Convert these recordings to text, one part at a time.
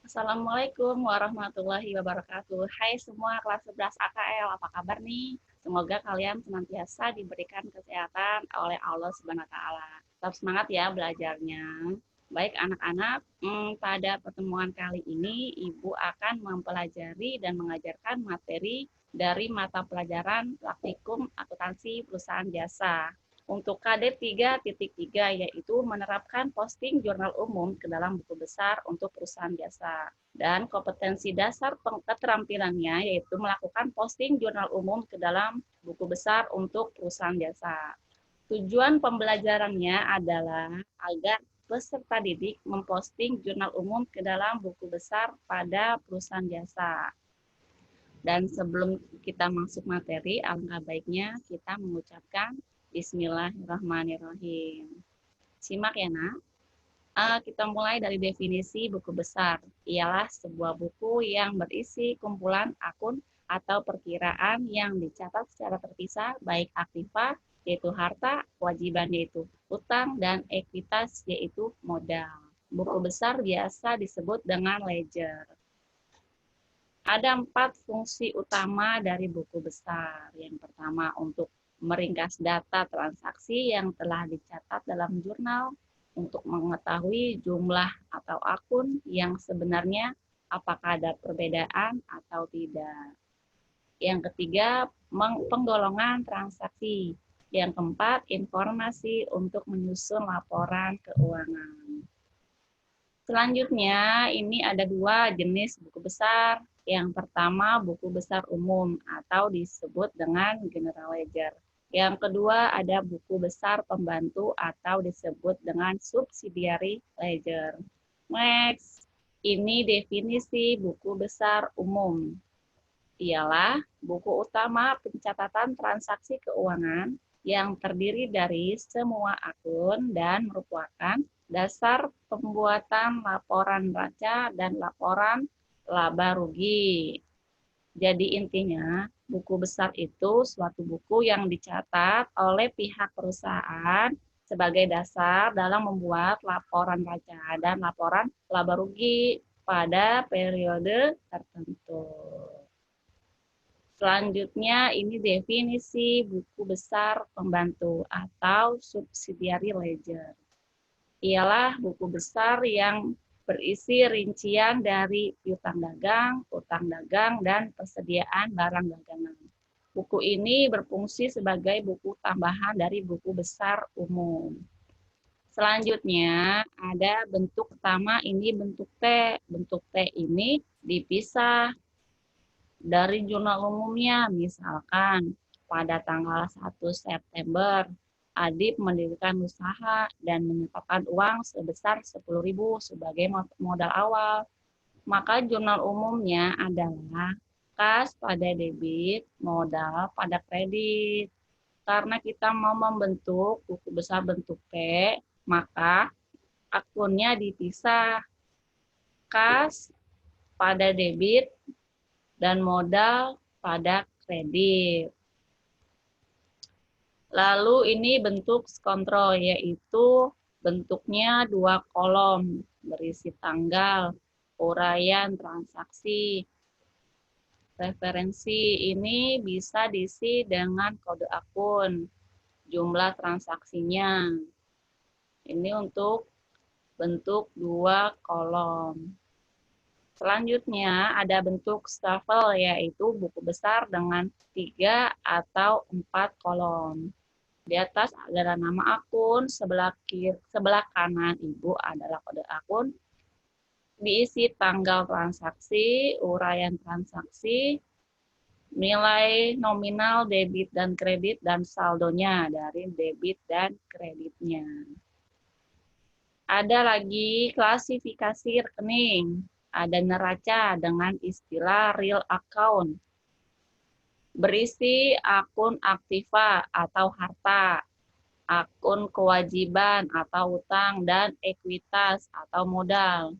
Assalamualaikum warahmatullahi wabarakatuh. Hai semua kelas 11 AKL, apa kabar nih? Semoga kalian senantiasa diberikan kesehatan oleh Allah Subhanahu wa taala. Tetap semangat ya belajarnya. Baik anak-anak, pada pertemuan kali ini Ibu akan mempelajari dan mengajarkan materi dari mata pelajaran praktikum akuntansi perusahaan jasa untuk KD 3.3 yaitu menerapkan posting jurnal umum ke dalam buku besar untuk perusahaan jasa. Dan kompetensi dasar keterampilannya yaitu melakukan posting jurnal umum ke dalam buku besar untuk perusahaan jasa. Tujuan pembelajarannya adalah agar peserta didik memposting jurnal umum ke dalam buku besar pada perusahaan jasa. Dan sebelum kita masuk materi, alangkah baiknya kita mengucapkan Bismillahirrahmanirrahim. Simak ya nak. Kita mulai dari definisi buku besar. Ialah sebuah buku yang berisi kumpulan akun atau perkiraan yang dicatat secara terpisah, baik aktiva, yaitu harta, kewajiban yaitu utang, dan ekuitas yaitu modal. Buku besar biasa disebut dengan ledger. Ada 4 fungsi utama dari buku besar. Yang pertama untuk meringkas data transaksi yang telah dicatat dalam jurnal untuk mengetahui jumlah atau akun yang sebenarnya apakah ada perbedaan atau tidak. Yang ketiga, penggolongan transaksi. Yang keempat, informasi untuk menyusun laporan keuangan. Selanjutnya, ini ada 2 jenis buku besar. Yang pertama, buku besar umum atau disebut dengan general ledger. Yang kedua, ada buku besar pembantu atau disebut dengan subsidiary ledger. Next, ini definisi buku besar umum. Ialah buku utama pencatatan transaksi keuangan yang terdiri dari semua akun dan merupakan dasar pembuatan laporan neraca dan laporan laba rugi. Jadi intinya, buku besar itu suatu buku yang dicatat oleh pihak perusahaan sebagai dasar dalam membuat laporan neraca dan laporan laba rugi pada periode tertentu. Selanjutnya ini definisi buku besar pembantu atau subsidiary ledger. Ialah buku besar yang berisi rincian dari piutang dagang, utang dagang, dan persediaan barang dagangan. Buku ini berfungsi sebagai buku tambahan dari buku besar umum. Selanjutnya ada bentuk pertama, ini bentuk T. Bentuk T ini dipisah dari jurnal umumnya, misalkan pada tanggal 1 September, Adib mendirikan usaha dan menyetorkan uang sebesar 10.000 sebagai modal awal. Maka jurnal umumnya adalah kas pada debit, modal pada kredit. Karena kita mau membentuk buku besar bentuk T, maka akunnya dipisah. Kas pada debit dan modal pada kredit. Lalu ini bentuk kontrol, yaitu bentuknya 2 kolom, berisi tanggal, uraian transaksi. Referensi ini bisa diisi dengan kode akun, jumlah transaksinya. Ini untuk bentuk 2 kolom. Selanjutnya ada bentuk staffel, yaitu buku besar dengan 3 atau 4 kolom. Di atas ada nama akun, sebelah kanan Ibu adalah kode akun, diisi tanggal transaksi, uraian transaksi, nilai nominal debit dan kredit, dan saldonya dari debit dan kreditnya. Ada lagi klasifikasi rekening. Ada neraca dengan istilah real account. Berisi akun aktiva atau harta, akun kewajiban atau utang, dan ekuitas atau modal.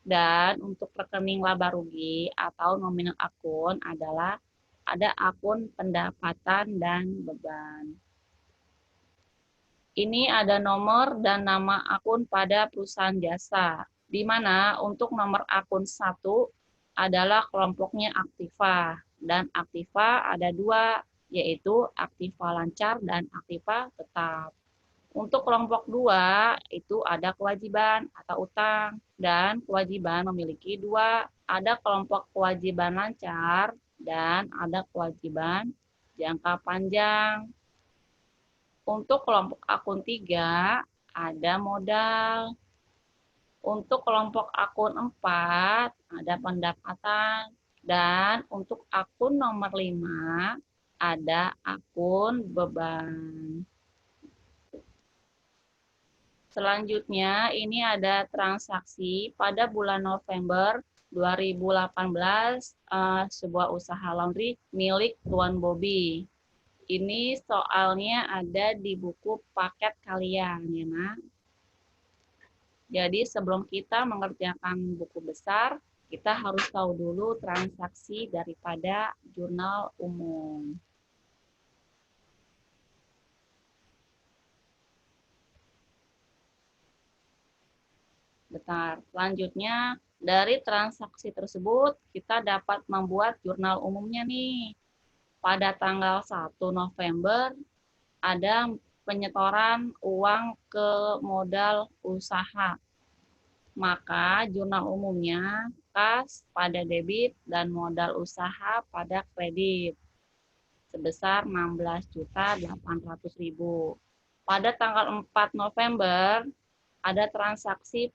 Dan untuk rekening laba rugi atau nominal akun adalah ada akun pendapatan dan beban. Ini ada nomor dan nama akun pada perusahaan jasa. di mana untuk nomor akun 1 adalah kelompoknya aktiva, dan aktiva ada 2, yaitu aktiva lancar dan aktiva tetap. Untuk kelompok 2 itu ada kewajiban atau utang, dan kewajiban memiliki 2, ada kelompok kewajiban lancar dan ada kewajiban jangka panjang. Untuk kelompok akun 3 ada modal. Untuk kelompok akun 4 ada pendapatan, dan untuk akun nomor 5 ada akun beban. Selanjutnya ini ada transaksi pada bulan November 2018, sebuah usaha laundry milik Tuan Bobby. Ini soalnya ada di buku paket kalian ya nak. Jadi sebelum kita mengerjakan buku besar, kita harus tahu dulu transaksi daripada jurnal umum. Bentar, selanjutnya dari transaksi tersebut kita dapat membuat jurnal umumnya nih. Pada tanggal 1 November ada penyetoran uang ke modal usaha. Maka jurnal umumnya kas pada debit dan modal usaha pada kredit sebesar 16.800.000. Pada tanggal 4 November ada transaksi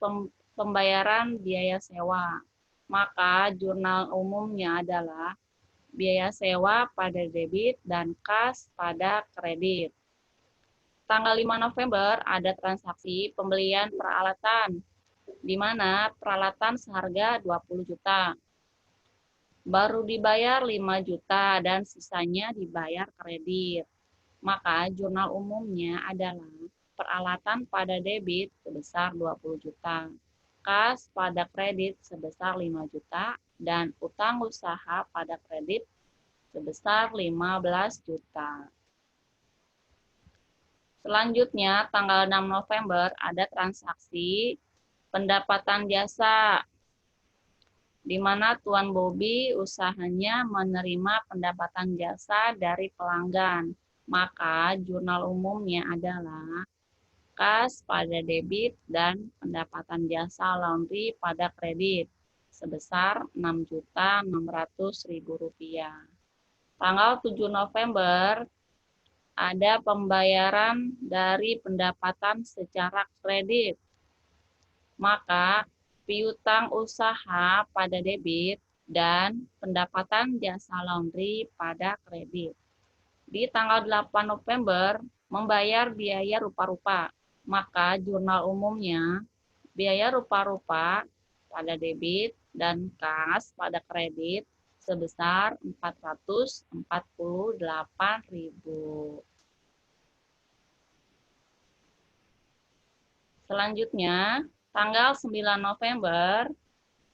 pembayaran biaya sewa. Maka jurnal umumnya adalah biaya sewa pada debit dan kas pada kredit. Tanggal 5 November ada transaksi pembelian peralatan, di mana peralatan seharga 20 juta. Baru dibayar 5 juta dan sisanya dibayar kredit. Maka jurnal umumnya adalah peralatan pada debit sebesar 20 juta, kas pada kredit sebesar 5 juta, dan utang usaha pada kredit sebesar 15 juta. Selanjutnya, tanggal 6 November ada transaksi pendapatan jasa, di mana Tuan Bobby usahanya menerima pendapatan jasa dari pelanggan. Maka jurnal umumnya adalah kas pada debit dan pendapatan jasa laundry pada kredit sebesar Rp6.600.000. Tanggal 7 November ada pembayaran dari pendapatan secara kredit. Maka piutang usaha pada debit dan pendapatan jasa laundry pada kredit. Di tanggal 8 November membayar biaya rupa-rupa. Maka jurnal umumnya biaya rupa-rupa pada debit dan kas pada kredit sebesar 448.000. Selanjutnya, tanggal 9 November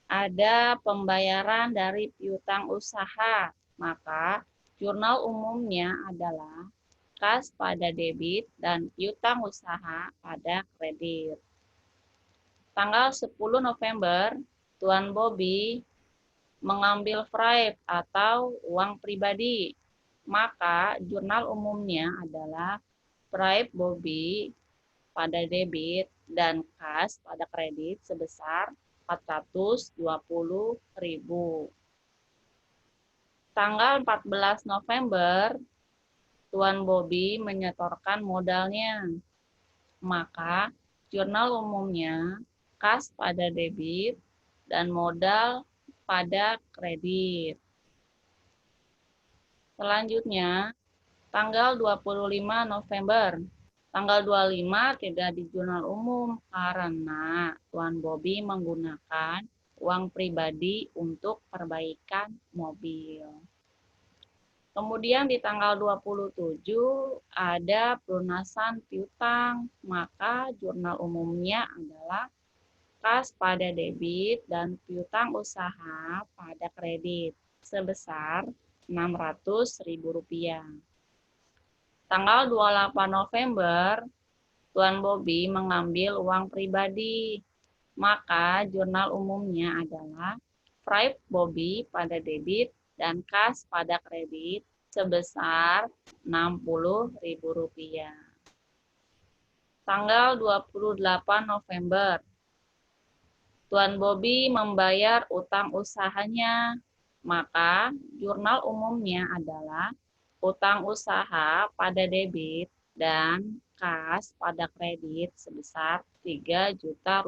ada pembayaran dari piutang usaha. Maka jurnal umumnya adalah kas pada debit dan piutang usaha pada kredit. Tanggal 10 November, Tuan Bobby mengambil Fraip atau uang pribadi. Maka jurnal umumnya adalah Fraip Bobby pada debit dan kas pada kredit sebesar 420.000. Tanggal 14 November, Tuan Bobby menyetorkan modalnya. Maka jurnal umumnya kas pada debit dan modal pada kredit. Selanjutnya, tanggal 25 November. Tanggal 25 tidak di jurnal umum karena Tuan Bobby menggunakan uang pribadi untuk perbaikan mobil. Kemudian di tanggal 27 ada pelunasan piutang, maka jurnal umumnya adalah kas pada debit dan piutang usaha pada kredit sebesar Rp600.000. Tanggal 28 November, Tuan Bobby mengambil uang pribadi. Maka jurnal umumnya adalah Fripp Bobby pada debit dan kas pada kredit sebesar Rp60.000. Tanggal 28 November, Tuan Bobby membayar utang usahanya, maka jurnal umumnya adalah utang usaha pada debit dan kas pada kredit sebesar Rp3 juta.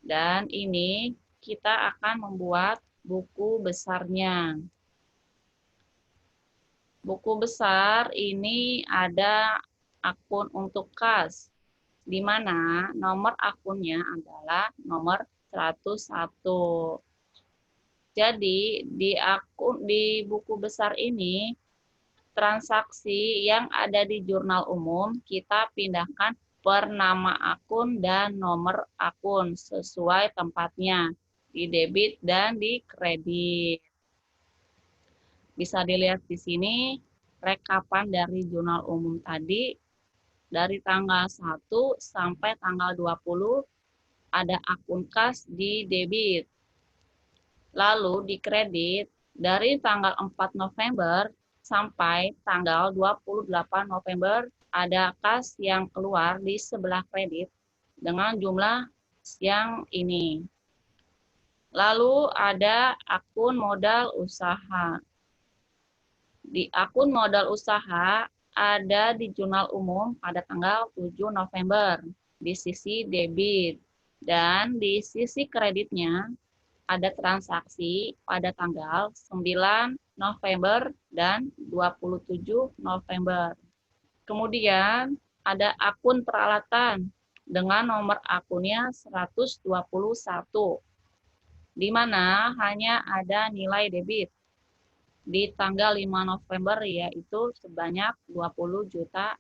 Dan ini kita akan membuat buku besarnya. Buku besar ini ada akun untuk kas, di mana nomor akunnya adalah nomor 101. Jadi di buku besar ini transaksi yang ada di jurnal umum kita pindahkan per nama akun dan nomor akun sesuai tempatnya di debit dan di kredit. Bisa dilihat di sini rekapan dari jurnal umum tadi dari tanggal 1 sampai tanggal 20 ada akun kas di debit. Lalu di kredit dari tanggal 4 November sampai tanggal 28 November ada kas yang keluar di sebelah kredit dengan jumlah yang ini. Lalu ada akun modal usaha. Di akun modal usaha ada di jurnal umum pada tanggal 7 November di sisi debit. Dan di sisi kreditnya ada transaksi pada tanggal 9 November dan 27 November. Kemudian ada akun peralatan dengan nomor akunnya 121, di mana hanya ada nilai debit di tanggal 5 November yaitu sebanyak Rp20 juta.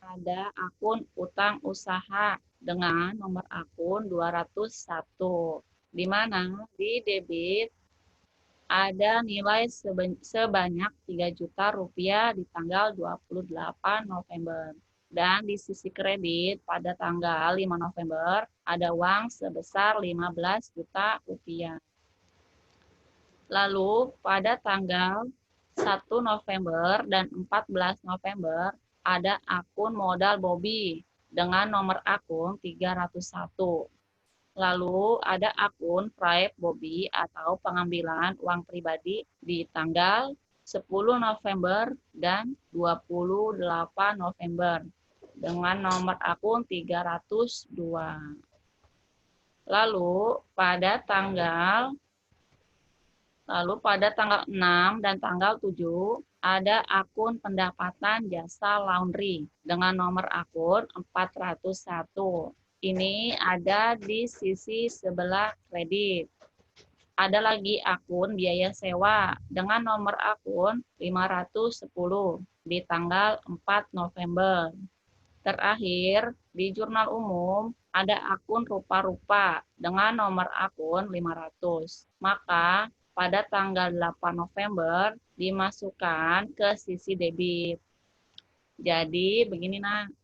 Ada akun utang usaha dengan nomor akun 201, di mana di debit ada nilai sebanyak Rp3 juta di tanggal 28 November. Dan di sisi kredit pada tanggal 5 November ada uang sebesar Rp15 juta. Lalu pada tanggal 1 November dan 14 November ada akun modal Bobby dengan nomor akun 301. Lalu ada akun Fripp Bobby atau pengambilan uang pribadi di tanggal 10 November dan 28 November dengan nomor akun 302. Lalu pada tanggal 6 dan tanggal 7 ada akun pendapatan jasa laundry dengan nomor akun 401. Ini ada di sisi sebelah kredit. Ada lagi akun biaya sewa dengan nomor akun 510 di tanggal 4 November. Terakhir, di jurnal umum ada akun rupa-rupa dengan nomor akun 500. Maka pada tanggal 8 November dimasukkan ke sisi debit. Jadi begini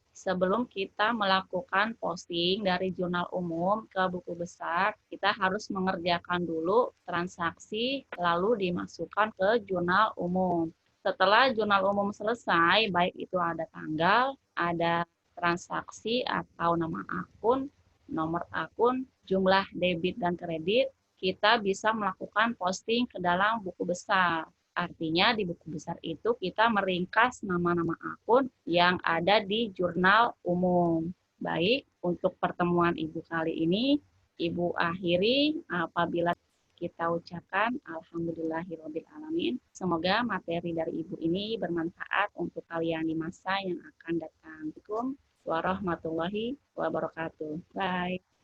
sebelum kita melakukan posting dari jurnal umum ke buku besar, kita harus mengerjakan dulu transaksi lalu dimasukkan ke jurnal umum. Setelah jurnal umum selesai, baik itu ada tanggal, ada transaksi atau nama akun, nomor akun, jumlah debit dan kredit, kita bisa melakukan posting ke dalam buku besar. Artinya di buku besar itu kita meringkas nama-nama akun yang ada di jurnal umum. Baik, untuk pertemuan Ibu kali ini, Ibu akhiri apabila kita ucapkan alhamdulillahirobbilalamin. Semoga materi dari Ibu ini bermanfaat untuk kalian di masa yang akan datang. Assalamualaikum warahmatullahi wabarakatuh. Bye.